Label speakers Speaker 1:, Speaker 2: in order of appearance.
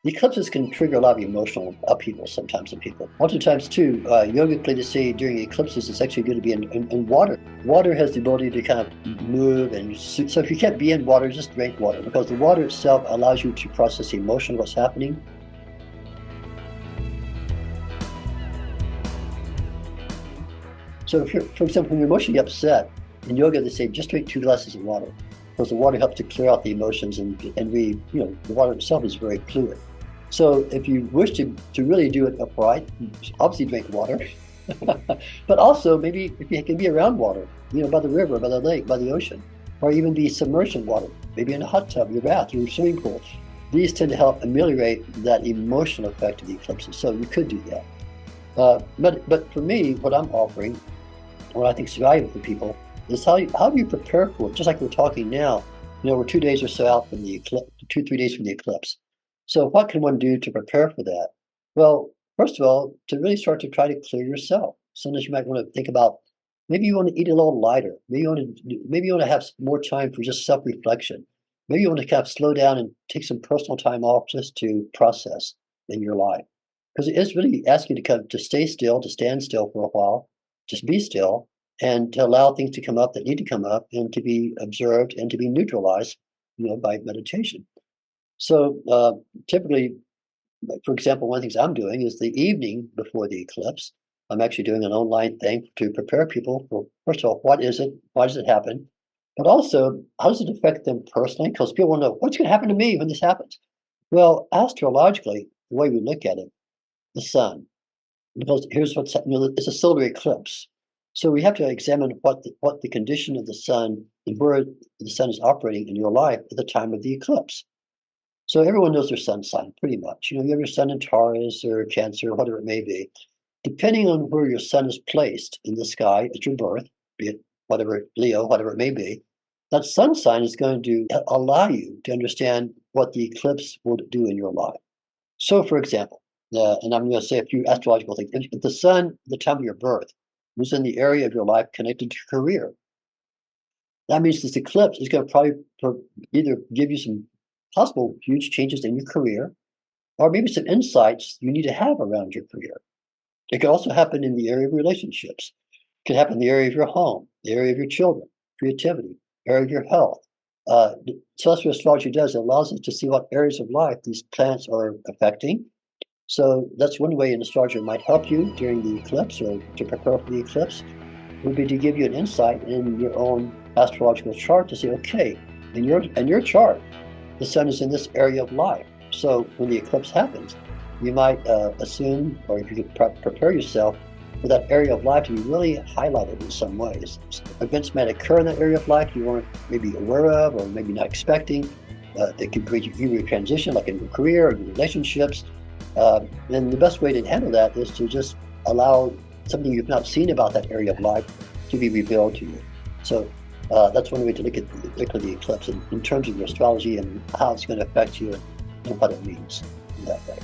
Speaker 1: The eclipses can trigger a lot of emotional upheaval sometimes in people. Oftentimes, too, yogically to say during eclipses, it's actually good to be in water. Water has the ability to kind of move, and so if you can't be in water, just drink water, because the water itself allows you to process emotion, what's happening. So if you're, for example, when you're emotionally upset, in yoga they say just drink 2 glasses of water, because the water helps to clear out the emotions, and the water itself is very fluid. So if you wish to really do it upright, obviously drink water, but also maybe if you can be around water, by the river, by the lake, by the ocean, or even be submerged in water, maybe in a hot tub, your bath, your swimming pool. These tend to help ameliorate that emotional effect of the eclipses. So you could do that. But for me, what I'm offering, what I think is valuable for people, is how do you prepare for it? Just like we're talking now, we're 2 days or so out from the eclipse, 2-3 days from the eclipse. So what can one do to prepare for that? Well, first of all, to really start to try to clear yourself. Sometimes you might want to think about, maybe you want to eat a little lighter. Maybe you want to have more time for just self-reflection. Maybe you want to kind of slow down and take some personal time off just to process in your life. Because it is really asking you to stay still, to stand still for a while, just be still, and to allow things to come up that need to come up, and to be observed and to be neutralized, by meditation. So typically, for example, one of the things I'm doing is the evening before the eclipse, I'm actually doing an online thing to prepare people for, first of all, what is it? Why does it happen? But also, how does it affect them personally? Because people want to know, what's going to happen to me when this happens? Well, astrologically, the way we look at it, the sun, because here's what's, it's a solar eclipse. So we have to examine what the condition of the sun and where the sun is operating in your life at the time of the eclipse. So everyone knows their sun sign pretty much. You have your sun in Taurus or Cancer, or whatever it may be. Depending on where your sun is placed in the sky at your birth, be it whatever, Leo, whatever it may be, that sun sign is going to allow you to understand what the eclipse will do in your life. So, for example, and I'm going to say a few astrological things. If the sun, at the time of your birth, was in the area of your life connected to career, that means this eclipse is going to probably either give you some possible huge changes in your career, or maybe some insights you need to have around your career. It could also happen in the area of relationships. It could happen in the area of your home, the area of your children, creativity, area of your health. Celestial astrology does, it allows us to see what areas of life these planets are affecting. So that's one way an astrologer might help you during the eclipse, or to prepare for the eclipse, would be to give you an insight in your own astrological chart to say, okay, in your chart, the sun is in this area of life. So when the eclipse happens, you might assume, or if you could prepare yourself for that area of life to be really highlighted in some ways. Events might occur in that area of life you weren't maybe aware of, or maybe not expecting. They could create you a transition, like in your career or your relationships. And the best way to handle that is to just allow something you've not seen about that area of life to be revealed to you. So that's one way to look at the eclipse in terms of your astrology and how it's going to affect you and what it means in that way.